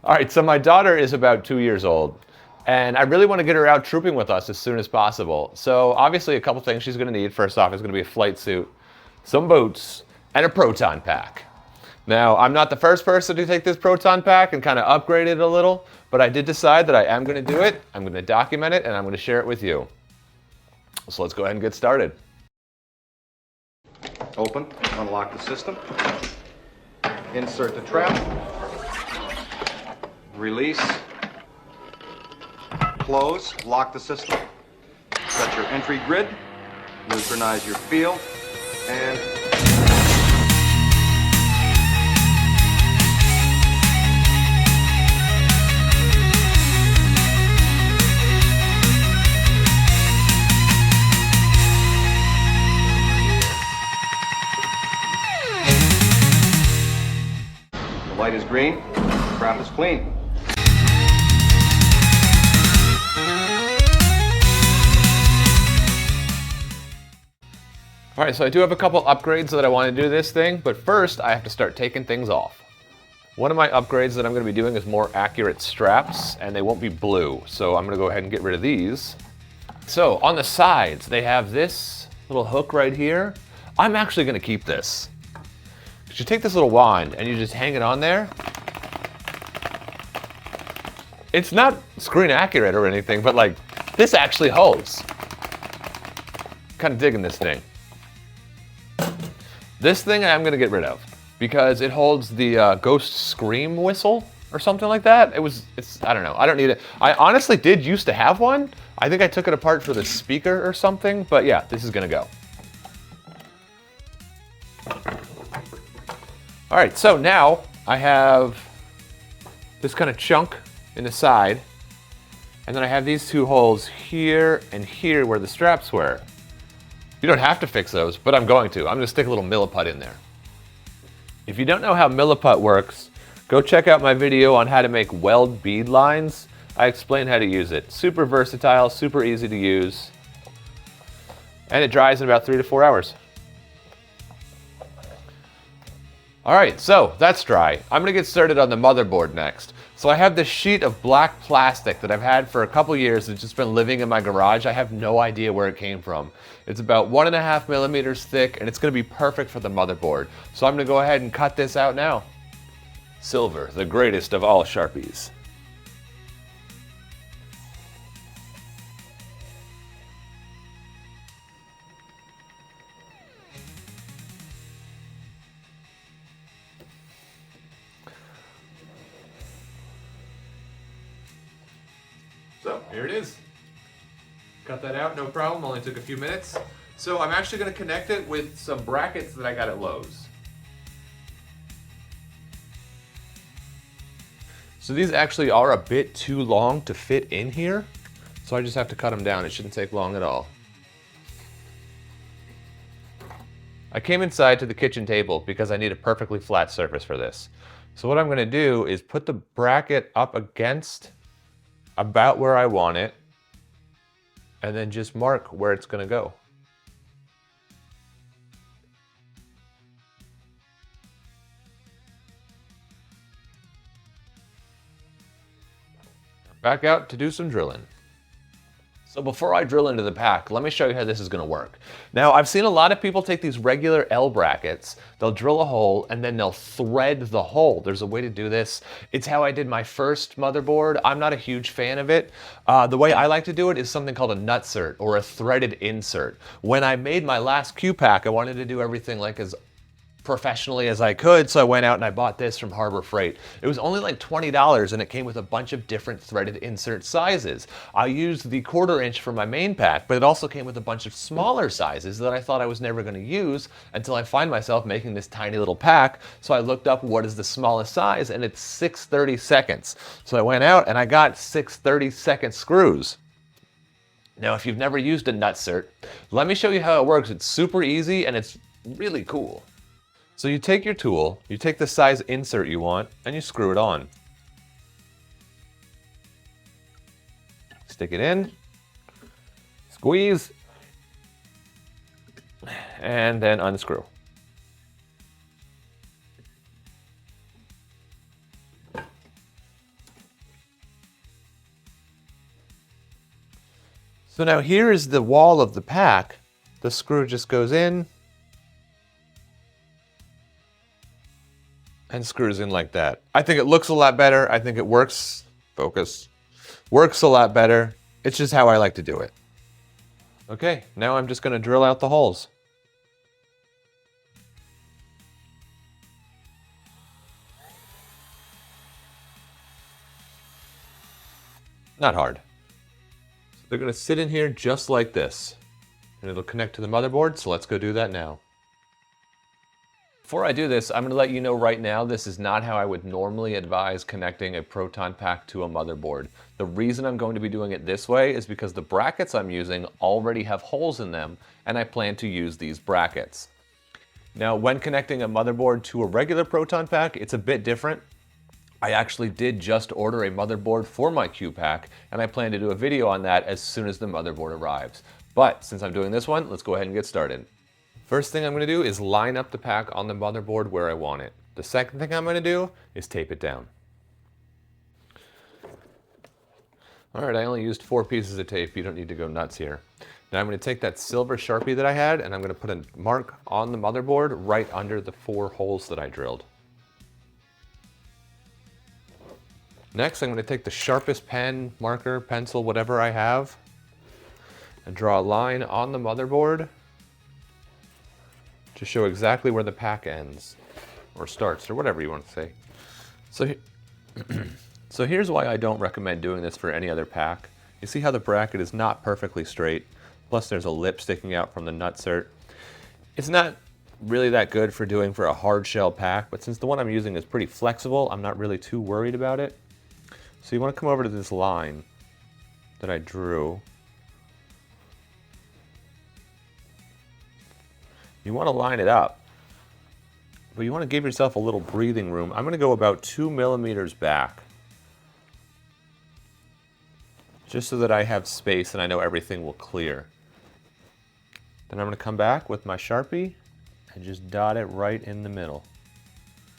All right, so my daughter is about 2 years old, and I really want to get her out trooping with us as soon as possible. So obviously a couple things she's going to need. First off is going to be a flight suit, some boots, and a proton pack. Now, I'm not the first person to take this proton pack and kind of upgrade it a little, but I did decide that I am going to do it. I'm going to document it, and I'm going to share it with you. So let's go ahead and get started. Open, unlock the system, insert the trap, release, close, lock the system, set your entry grid, neutralize your field, and the light is green, the trap is clean. All right, so I do have a couple upgrades that I want to do this thing, but first I have to start taking things off. One of my upgrades that I'm going to be doing is more accurate straps, and they won't be blue, so I'm going to go ahead and get rid of these. So on the sides, they have this little hook right here. I'm actually going to keep this. You take this little wand and you just hang it on there. It's not screen accurate or anything, but like this actually holds. Kind of digging this thing. This thing I'm gonna get rid of because it holds the ghost scream whistle or something like that. I don't know, I don't need it. I honestly did used to have one. I think I took it apart for the speaker or something, but yeah, this is gonna go. All right, so now I have this kind of chunk in the side, and then I have these two holes here and here where the straps were. You don't have to fix those, but I'm going to. I'm gonna stick a little milliput in there. If you don't know how milliput works, go check out my video on how to make weld bead lines. I explain how to use it. Super versatile, super easy to use, and it dries in about 3 to 4 hours. All right, so that's dry. I'm gonna get started on the motherboard next. So I have this sheet of black plastic that I've had for a couple years. It's just been living in my garage. I have no idea where it came from. It's about 1.5 millimeters thick, and it's gonna be perfect for the motherboard. So I'm gonna go ahead and cut this out now. Silver, the greatest of all Sharpies. So here it is. Cut that out, no problem, only took a few minutes. So I'm actually gonna connect it with some brackets that I got at Lowe's. So these actually are a bit too long to fit in here. So I just have to cut them down. It shouldn't take long at all. I came inside to the kitchen table because I need a perfectly flat surface for this. So what I'm gonna do is put the bracket up against about where I want it, and then just mark where it's gonna go. Back out to do some drilling. So before I drill into the pack, let me show you how this is gonna work. Now, I've seen a lot of people take these regular L brackets, they'll drill a hole, and then they'll thread the hole. There's a way to do this. It's how I did my first motherboard. I'm not a huge fan of it. The way I like to do it is something called a nutsert, or a threaded insert. When I made my last Q pack, I wanted to do everything like as professionally as I could, so I went out and I bought this from Harbor Freight. It was only like $20 and it came with a bunch of different threaded insert sizes. I used the 1/4 inch for my main pack, but it also came with a bunch of smaller sizes that I thought I was never going to use until I find myself making this tiny little pack. So I looked up what is the smallest size, and it's 6/32. So I went out and I got 6/32 screws. Now, if you've never used a nutsert, let me show you how it works. It's super easy and it's really cool. So you take your tool, you take the size insert you want, and you screw it on. Stick it in, squeeze, and then unscrew. So now here is the wall of the pack. The screw just goes in and screws in like that. I think it looks a lot better. I think it works, works a lot better. It's just how I like to do it. Okay, now I'm just gonna drill out the holes. Not hard. So they're gonna sit in here just like this. And it'll connect to the motherboard, so let's go do that now. Before I do this, I'm gonna let you know right now, this is not how I would normally advise connecting a proton pack to a motherboard. The reason I'm going to be doing it this way is because the brackets I'm using already have holes in them, and I plan to use these brackets. Now, when connecting a motherboard to a regular proton pack, it's a bit different. I actually did just order a motherboard for my Q pack, and I plan to do a video on that as soon as the motherboard arrives. But since I'm doing this one, let's go ahead and get started. First thing I'm going to do is line up the pack on the motherboard where I want it. The second thing I'm going to do is tape it down. Alright, I only used 4 pieces of tape. You don't need to go nuts here. Now I'm going to take that silver Sharpie that I had, and I'm going to put a mark on the motherboard right under the 4 holes that I drilled. Next, I'm going to take the sharpest pen, marker, pencil, whatever I have, and draw a line on the motherboard to show exactly where the pack ends, or starts, or whatever you want to say. So here's why I don't recommend doing this for any other pack. You see how the bracket is not perfectly straight, plus there's a lip sticking out from the nutsert. It's not really that good for doing for a hard shell pack, but since the one I'm using is pretty flexible, I'm not really too worried about it. So you want to come over to this line that I drew. You want to line it up, but you want to give yourself a little breathing room. I'm going to go about 2 millimeters back, just so that I have space and I know everything will clear. Then I'm going to come back with my Sharpie and just dot it right in the middle.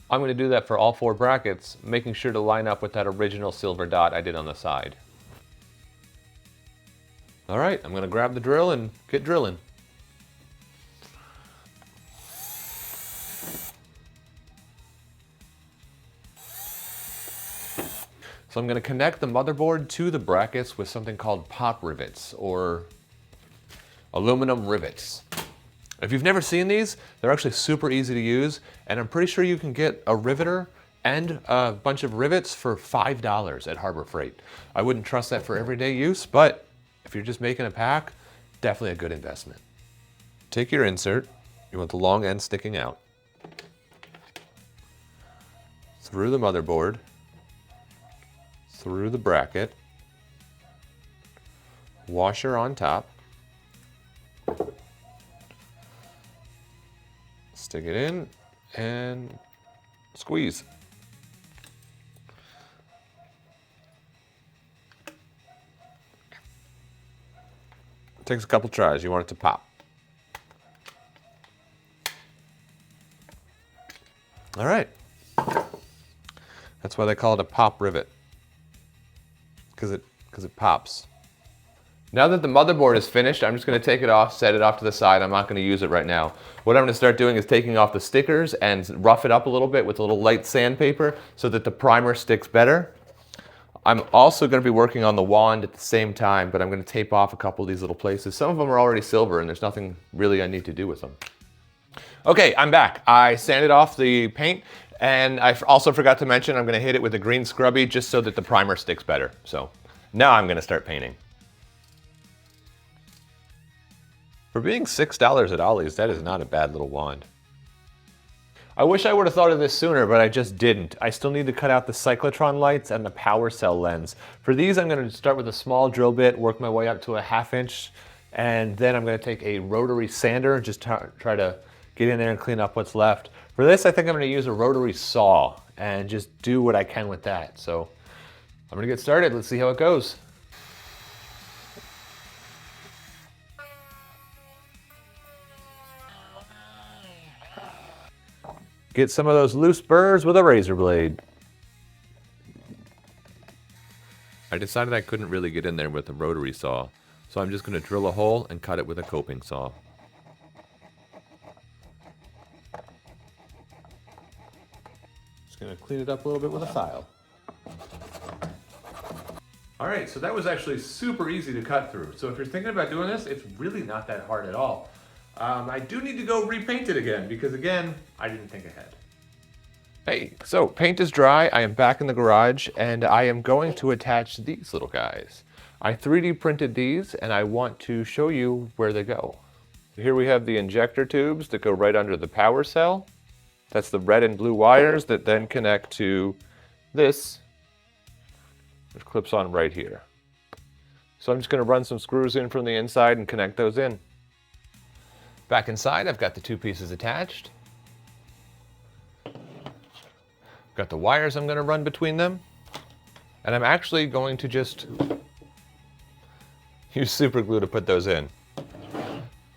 I'm going to do that for all 4 brackets, making sure to line up with that original silver dot I did on the side. Alright, I'm going to grab the drill and get drilling. So I'm going to connect the motherboard to the brackets with something called pop rivets, or aluminum rivets. If you've never seen these, they're actually super easy to use, and I'm pretty sure you can get a riveter and a bunch of rivets for $5 at Harbor Freight. I wouldn't trust that for everyday use, but if you're just making a pack, definitely a good investment. Take your insert, you want the long end sticking out, through the motherboard, through the bracket, washer on top, stick it in, and squeeze. It takes a couple tries. You want it to pop. All right. That's why they call it a pop rivet, because it pops. Now that the motherboard is finished, I'm just going to take it off, set it off to the side. I'm not going to use it right now. What I'm going to start doing is taking off the stickers and rough it up a little bit with a little light sandpaper so that the primer sticks better. I'm also going to be working on the wand at the same time, but I'm going to tape off a couple of these little places. Some of them are already silver and there's nothing really I need to do with them. Okay, I'm back. I sanded off the paint, and I also forgot to mention I'm going to hit it with a green scrubby just so that the primer sticks better. So now I'm going to start painting. For being $6 at Ollie's, that is not a bad little wand. I wish I would have thought of this sooner, but I just didn't. I still need to cut out the cyclotron lights and the power cell lens. For these, I'm going to start with a small drill bit, work my way up to a 1/2 inch, and then I'm going to take a rotary sander, just try to get in there and clean up what's left. For this, I think I'm going to use a rotary saw and just do what I can with that. So I'm going to get started. Let's see how it goes. Get some of those loose burrs with a razor blade. I decided I couldn't really get in there with the rotary saw, So I'm just going to drill a hole and cut it with a coping saw. Just going to clean it up a little bit with a file. All right, so that was actually super easy to cut through. So if you're thinking about doing this, it's really not that hard at all. I do need to go repaint it again because, again, I didn't think ahead. Hey, so paint is dry. I am back in the garage and I am going to attach these little guys. I 3D printed these and I want to show you where they go. Here we have the injector tubes that go right under the power cell. That's the red and blue wires that then connect to this, which clips on right here. So I'm just going to run some screws in from the inside and connect those in. Back inside, I've got the two pieces attached. Got the wires I'm going to run between them. And I'm actually going to just use super glue to put those in.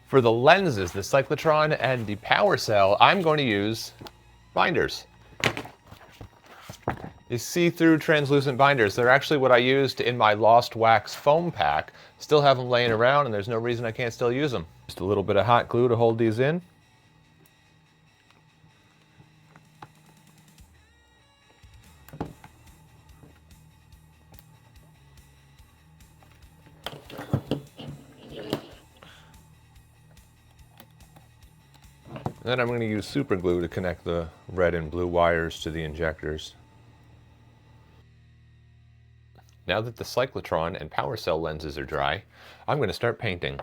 For the lenses, the cyclotron and the power cell, I'm going to use binders. These see-through translucent binders. They're actually what I used in my Lost Wax foam pack. Still have them laying around and there's no reason I can't still use them. Just a little bit of hot glue to hold these in. Then I'm going to use super glue to connect the red and blue wires to the injectors. Now that the cyclotron and power cell lenses are dry, I'm going to start painting.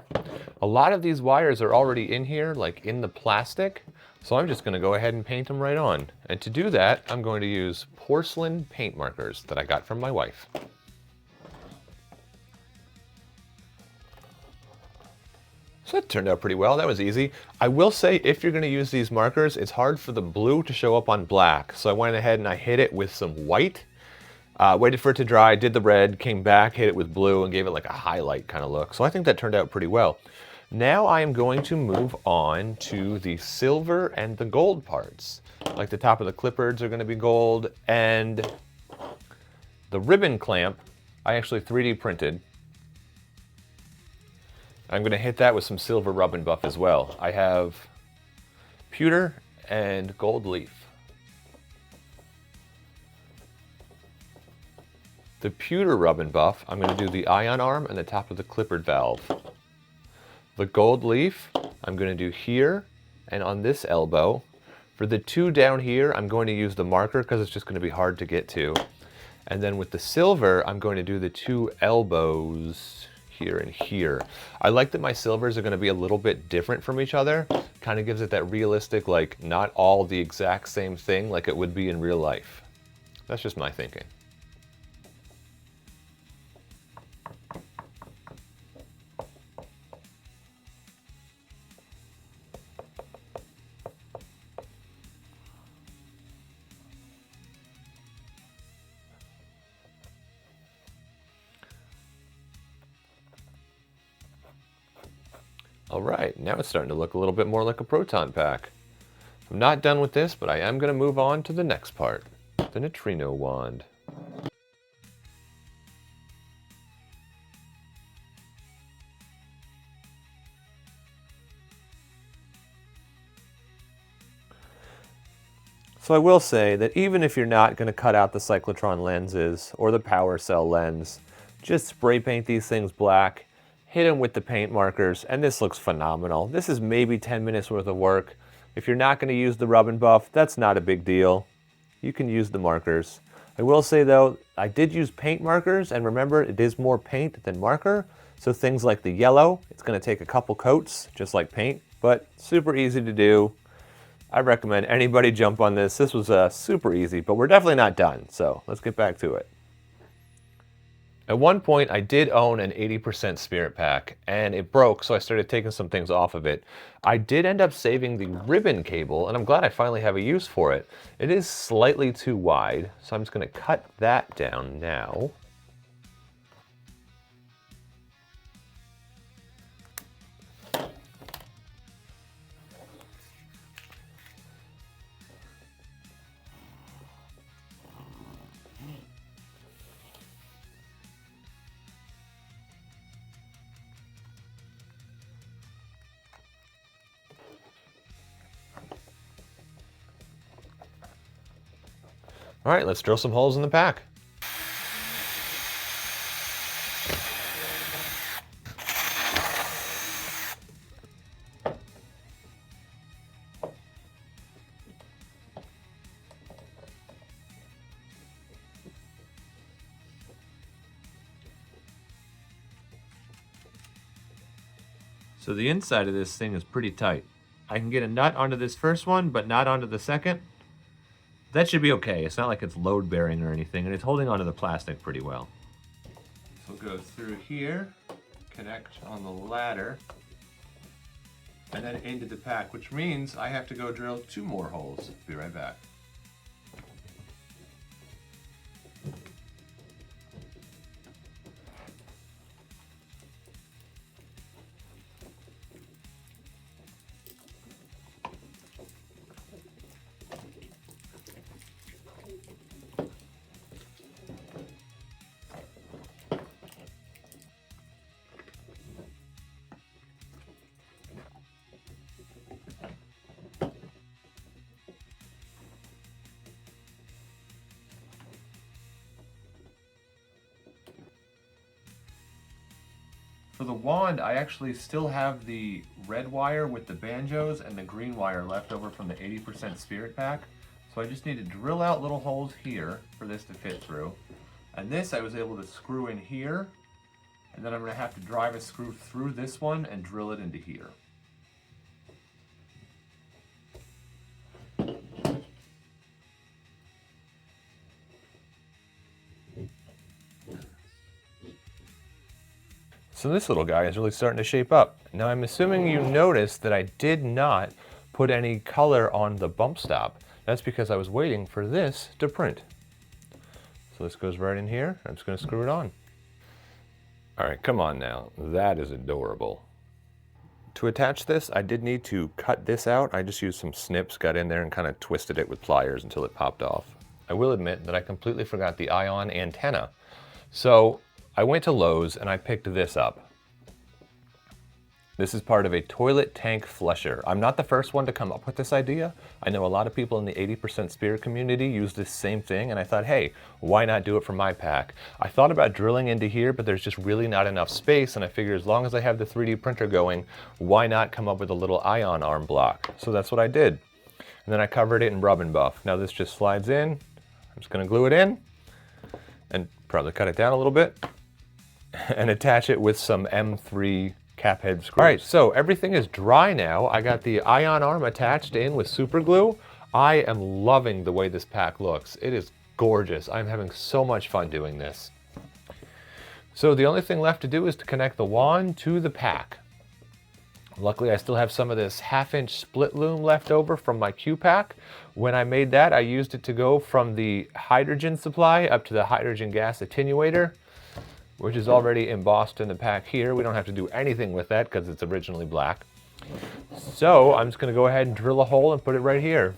A lot of these wires are already in here, like in the plastic, so I'm just going to go ahead and paint them right on. And to do that, I'm going to use porcelain paint markers that I got from my wife. So that turned out pretty well. That was easy. I will say, if you're going to use these markers, it's hard for the blue to show up on black. So I went ahead and I hit it with some white, waited for it to dry, did the red, came back, hit it with blue, and gave it like a highlight kind of look. So I think that turned out pretty well. Now I am going to move on to the silver and the gold parts. Like the top of the clipboards are going to be gold, and the ribbon clamp I actually 3D printed. I'm going to hit that with some silver rub and buff as well. I have pewter and gold leaf. The pewter rub and buff, I'm going to do the ion arm and the top of the clipboard valve. The gold leaf, I'm going to do here and on this elbow. For the two down here, I'm going to use the marker because it's just going to be hard to get to. And then with the silver, I'm going to do the two elbows here and here. I like that my silvers are going to be a little bit different from each other. Kind of gives it that realistic, like not all the exact same thing like it would be in real life. That's just my thinking. All right, now it's starting to look a little bit more like a proton pack. I'm not done with this, but I am going to move on to the next part, the neutrino wand. So I will say that even if you're not going to cut out the cyclotron lenses or the power cell lens, just spray paint these things black, hit them with the paint markers, and this looks phenomenal. This is maybe 10 minutes worth of work. If you're not going to use the rub and buff, that's not a big deal. You can use the markers. I will say though, I did use paint markers, and remember, it is more paint than marker. So things like the yellow, it's going to take a couple coats, just like paint, but super easy to do. I recommend anybody jump on this. This was super easy, but we're definitely not done. So let's get back to it. At one point, I did own an 80% Spirit pack, and it broke, so I started taking some things off of it. I did end up saving the ribbon cable, and I'm glad I finally have a use for it. It is slightly too wide, so I'm just going to cut that down now. All right, let's drill some holes in the pack. So the inside of this thing is pretty tight. I can get a nut onto this first one, but not onto the second. That should be okay. It's not like it's load bearing or anything, and it's holding onto the plastic pretty well. So go through here, connect on the ladder, and then into the pack, which means I have to go drill 2 more holes. Be right back. For the wand, I actually still have the red wire with the banjos and the green wire left over from the 80% spirit pack. So I just need to drill out little holes here for this to fit through. And this I was able to screw in here. And then I'm going to have to drive a screw through this one and drill it into here. So this little guy is really starting to shape up. Now I'm assuming you noticed that I did not put any color on the bump stop. That's because I was waiting for this to print. So this goes right in here. I'm just going to screw it on. All right, come on now. That is adorable. To attach this, I did need to cut this out. I just used some snips, got in there and kind of twisted it with pliers until it popped off. I will admit that I completely forgot the ion antenna. So I went to Lowe's and I picked this up. This is part of a toilet tank flusher. I'm not the first one to come up with this idea. I know a lot of people in the 80% spirit community use this same thing, and I thought, hey, why not do it for my pack? I thought about drilling into here, but there's just really not enough space, and I figured as long as I have the 3D printer going, why not come up with a little ion arm block? So that's what I did. And then I covered it in rub and buff. Now this just slides in. I'm just gonna glue it in, and probably cut it down a little bit, and attach it with some M3 cap head screws. All right, so everything is dry now. I got the ion arm attached in with super glue. I am loving the way this pack looks. It is gorgeous. I'm having so much fun doing this. So the only thing left to do is to connect the wand to the pack. Luckily, I still have some of this 1/2-inch split loom left over from my Q pack. When I made that, I used it to go from the hydrogen supply up to the hydrogen gas attenuator, which is already embossed in the pack here. We don't have to do anything with that because it's originally black. So I'm just going to go ahead and drill a hole and put it right here.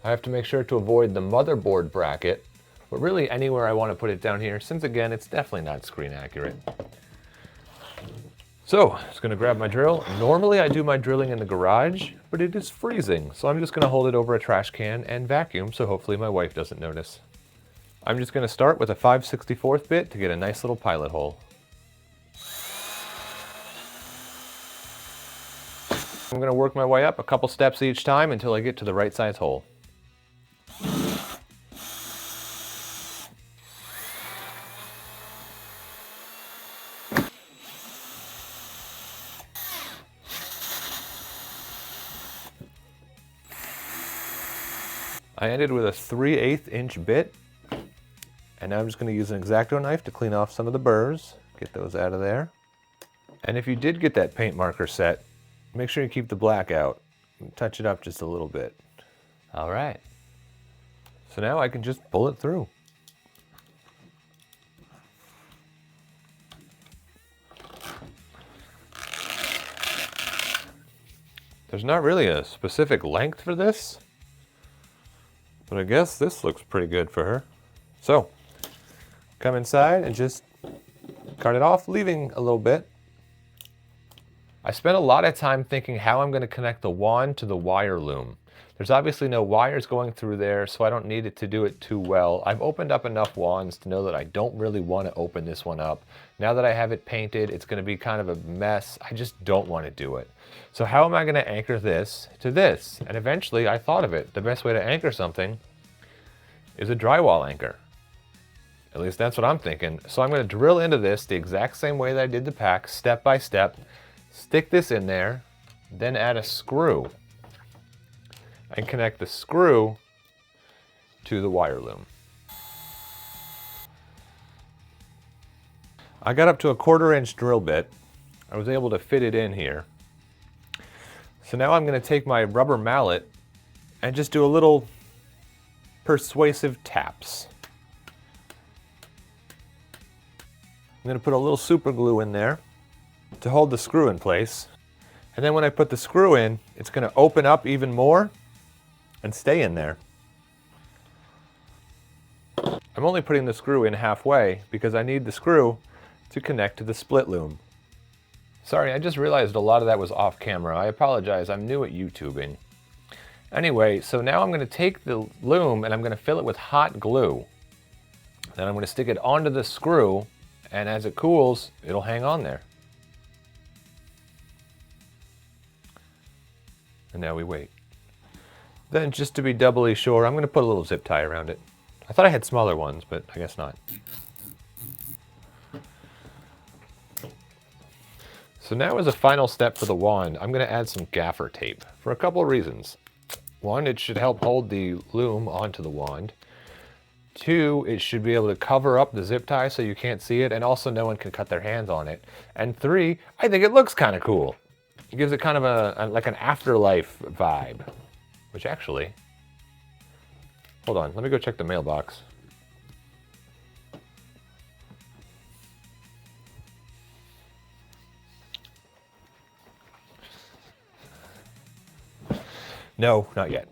I have to make sure to avoid the motherboard bracket, but really anywhere I want to put it down here, since again, it's definitely not screen accurate. So I'm just going to grab my drill. Normally I do my drilling in the garage, but it is freezing. So I'm just going to hold it over a trash can and vacuum, so hopefully my wife doesn't notice. I'm just going to start with a 5/64 bit to get a nice little pilot hole. I'm going to work my way up a couple steps each time until I get to the right size hole. I ended with a 3/8 inch bit. And now I'm just going to use an X-Acto knife to clean off some of the burrs, get those out of there. And if you did get that paint marker set, make sure you keep the black out. Touch it up just a little bit. All right. So now I can just pull it through. There's not really a specific length for this, but I guess this looks pretty good for her. So, come inside and just cut it off, leaving a little bit. I spent a lot of time thinking how I'm going to connect the wand to the wire loom. There's obviously no wires going through there, so I don't need it to do it too well. I've opened up enough wands to know that I don't really want to open this one up. Now that I have it painted, it's going to be kind of a mess. I just don't want to do it. So how am I going to anchor this to this? And eventually I thought of it. The best way to anchor something is a drywall anchor. At least that's what I'm thinking. So I'm going to drill into this the exact same way that I did the pack, step by step, stick this in there, then add a screw and connect the screw to the wire loom. I got up to a 1/4 inch drill bit. I was able to fit it in here. So now I'm going to take my rubber mallet and just do a little persuasive taps. I'm going to put a little super glue in there to hold the screw in place. And then when I put the screw in, it's going to open up even more and stay in there. I'm only putting the screw in halfway because I need the screw to connect to the split loom. Sorry, I just realized a lot of that was off camera. I apologize, I'm new at YouTubing. Anyway, so now I'm going to take the loom and I'm going to fill it with hot glue. Then I'm going to stick it onto the screw, and as it cools, it'll hang on there. And now we wait. Then just to be doubly sure, I'm going to put a little zip tie around it. I thought I had smaller ones, but I guess not. So now as a final step for the wand, I'm going to add some gaffer tape for a couple of reasons. One, it should help hold the loom onto the wand. Two, it should be able to cover up the zip tie so you can't see it, and also no one can cut their hands on it. And three, I think it looks kind of cool. It gives it kind of like an afterlife vibe, which actually, hold on, let me go check the mailbox. No, not yet.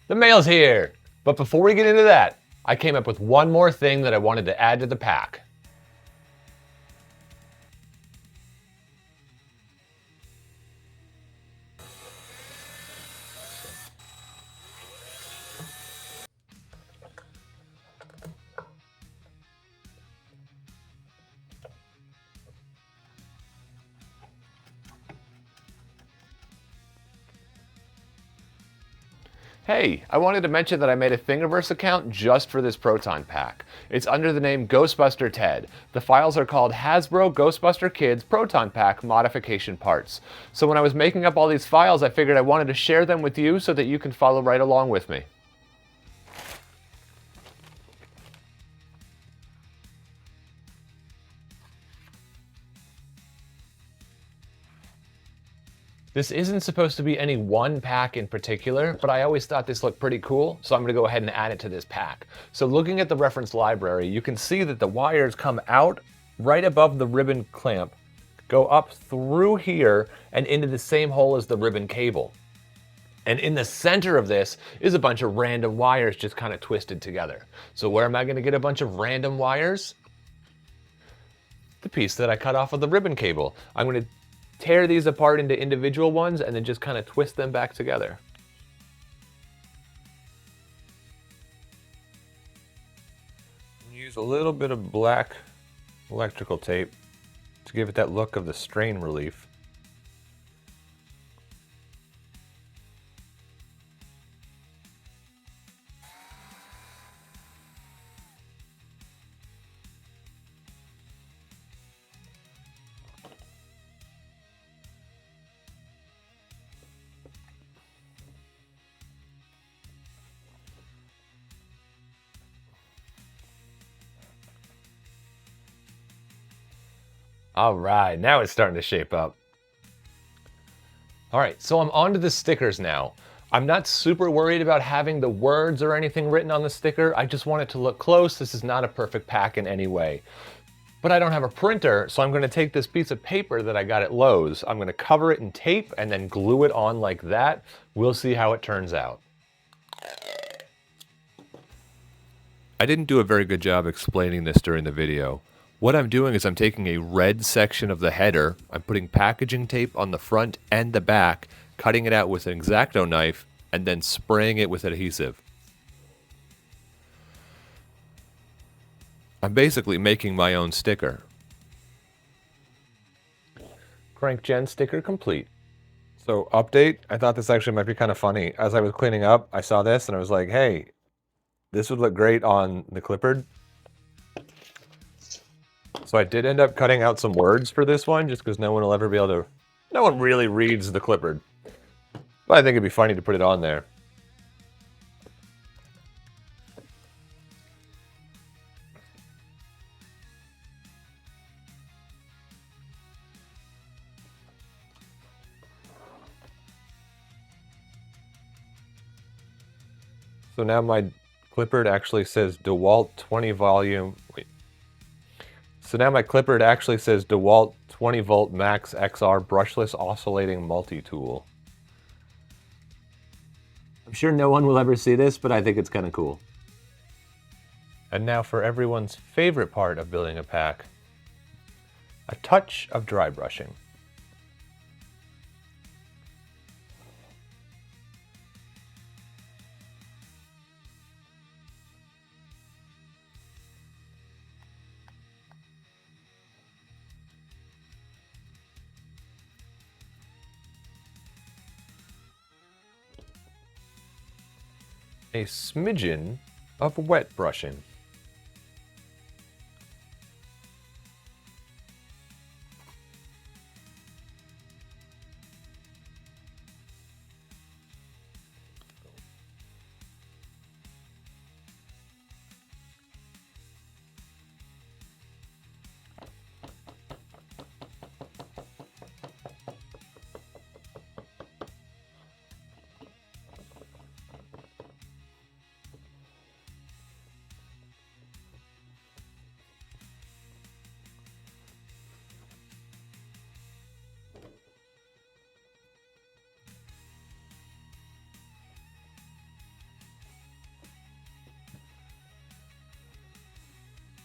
The mail's here! But before we get into that, I came up with one more thing that I wanted to add to the pack. Hey, I wanted to mention that I made a Thingiverse account just for this Proton pack. It's under the name Ghostbuster Ted. The files are called Hasbro Ghostbuster Kids Proton Pack Modification Parts. So when I was making up all these files, I figured I wanted to share them with you so that you can follow right along with me. This isn't supposed to be any one pack in particular, but I always thought this looked pretty cool, so I'm going to go ahead and add it to this pack. So looking at the reference library, you can see that the wires come out right above the ribbon clamp, go up through here, and into the same hole as the ribbon cable. And in the center of this is a bunch of random wires just kind of twisted together. So where am I going to get a bunch of random wires? The piece that I cut off of the ribbon cable. I'm going to tear these apart into individual ones and then just kind of twist them back together. Use a little bit of black electrical tape to give it that look of the strain relief. All right, now it's starting to shape up. All right, so I'm on to the stickers now. I'm not super worried about having the words or anything written on the sticker. I just want it to look close. This is not a perfect pack in any way. But I don't have a printer, so I'm going to take this piece of paper that I got at Lowe's. I'm going to cover it in tape and then glue it on like that. We'll see how it turns out. I didn't do a very good job explaining this during the video. What I'm doing is I'm taking a red section of the header, I'm putting packaging tape on the front and the back, cutting it out with an X-Acto knife, and then spraying it with adhesive. I'm basically making my own sticker. Crank gen sticker complete. So update, I thought this actually might be kind of funny. As I was cleaning up, I saw this and I was like, hey, this would look great on the clipboard. So I did end up cutting out some words for this one just because no one will ever be able to, no one really reads the clipboard. But I think it'd be funny to put it on there. So now my clipboard actually says DeWalt 20 volume. Wait. So now my clipboard actually says DeWalt 20 volt max XR brushless oscillating multi-tool. I'm sure no one will ever see this, but I think it's kind of cool. And now for everyone's favorite part of building a pack, a touch of dry brushing. A smidgen of wet brushing.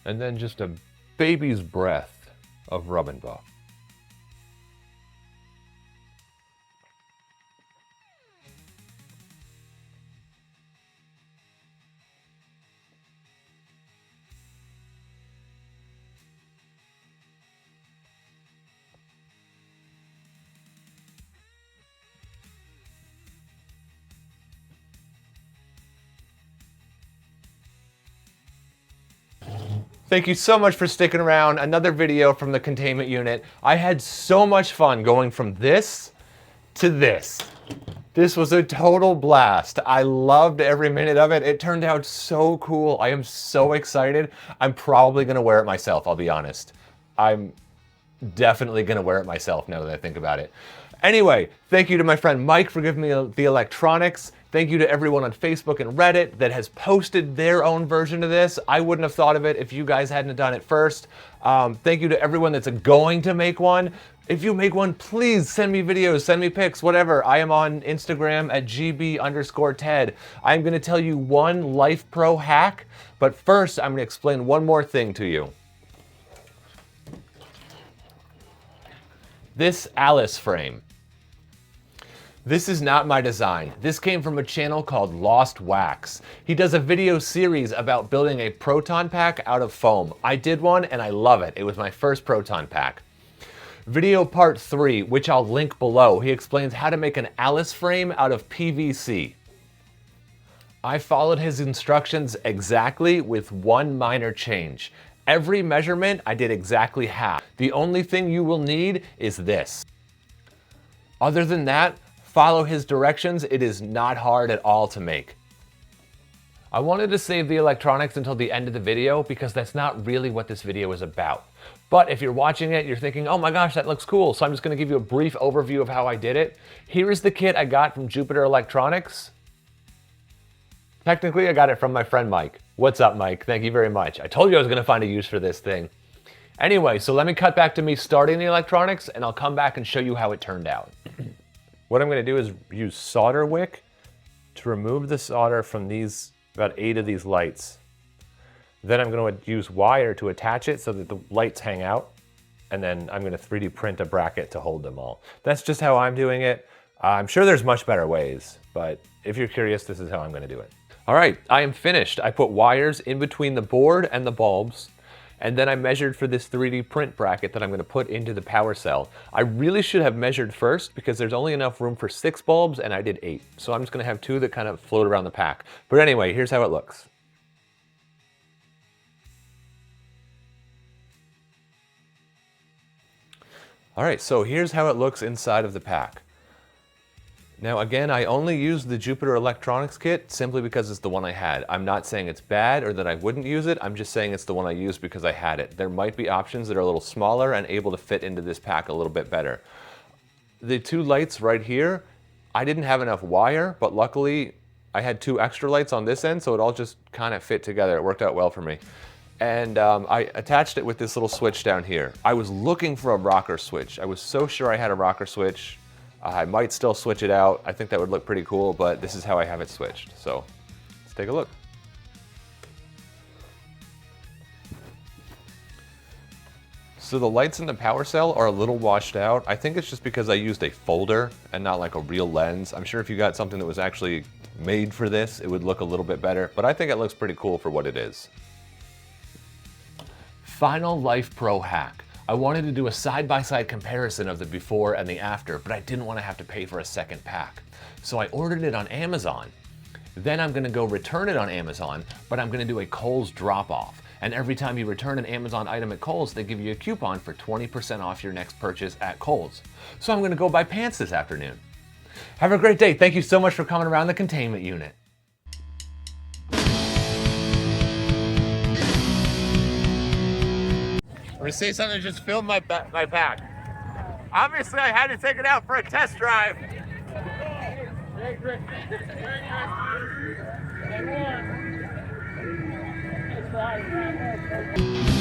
And then just a baby's breath of rub and buff. Thank you so much for sticking around. Another video from the containment unit. I had so much fun going from this to this. This was a total blast. I loved every minute of it. It turned out so cool. I am so excited. I'm probably gonna wear it myself, I'll be honest. I'm definitely gonna wear it myself now that I think about it. Anyway, thank you to my friend Mike for giving me the electronics. Thank you to everyone on Facebook and Reddit that has posted their own version of this. I wouldn't have thought of it if you guys hadn't done it first. Thank you to everyone that's going to make one. If you make one, please send me videos, send me pics, whatever. I am on Instagram at GB_Ted. I'm gonna tell you one Life Pro hack, but first I'm gonna explain one more thing to you. This A.L.I.C.E frame. This is not my design. This came from a channel called Lost Wax. He does a video series about building a proton pack out of foam. I did one and I love it. It was my first proton pack. Video part 3, which I'll link below, he explains how to make an A.L.I.C.E frame out of PVC. I followed his instructions exactly with one minor change. Every measurement I did exactly half. The only thing you will need is this. Other than that, follow his directions. It is not hard at all to make. I wanted to save the electronics until the end of the video because that's not really what this video is about. But if you're watching it, you're thinking, oh my gosh, that looks cool. So I'm just gonna give you a brief overview of how I did it. Here is the kit I got from Jupiter Electronics. Technically, I got it from my friend Mike. What's up, Mike? Thank you very much. I told you I was gonna find a use for this thing. Anyway, so let me cut back to me starting the electronics and I'll come back and show you how it turned out. What I'm gonna do is use solder wick to remove the solder from these, about 8 of these lights. Then I'm going to use wire to attach it so that the lights hang out. And then I'm going to 3D print a bracket to hold them all. That's just how I'm doing it. I'm sure there's much better ways, but if you're curious, this is how I'm going to do it. All right, I am finished. I put wires in between the board and the bulbs, and then I measured for this 3D print bracket that I'm going to put into the power cell. I really should have measured first because there's only enough room for 6 bulbs and I did 8. So I'm just going to have 2 that kind of float around the pack. But anyway, here's how it looks. All right, so here's how it looks inside of the pack. Now again, I only used the Jupiter Electronics kit simply because it's the one I had. I'm not saying it's bad or that I wouldn't use it, I'm just saying it's the one I used because I had it. There might be options that are a little smaller and able to fit into this pack a little bit better. The 2 lights right here, I didn't have enough wire, but luckily I had 2 extra lights on this end, so it all just kind of fit together. It worked out well for me. And I attached it with this little switch down here. I was looking for a rocker switch. I was so sure I had a rocker switch. I might still switch it out. I think that would look pretty cool, but this is how I have it switched. So let's take a look. So the lights in the power cell are a little washed out. I think it's just because I used a folder and not like a real lens. I'm sure if you got something that was actually made for this, it would look a little bit better, but I think it looks pretty cool for what it is. Final Life Pro hack. I wanted to do a side-by-side comparison of the before and the after, but I didn't want to have to pay for a second pack. So I ordered it on Amazon. Then I'm going to go return it on Amazon, but I'm going to do a Kohl's drop-off. And every time you return an Amazon item at Kohl's, they give you a coupon for 20% off your next purchase at Kohl's. So I'm going to go buy pants this afternoon. Have a great day. Thank you so much for coming around the containment unit. I'm gonna say something that just filled my pack. Obviously, I had to take it out for a test drive. Very nice.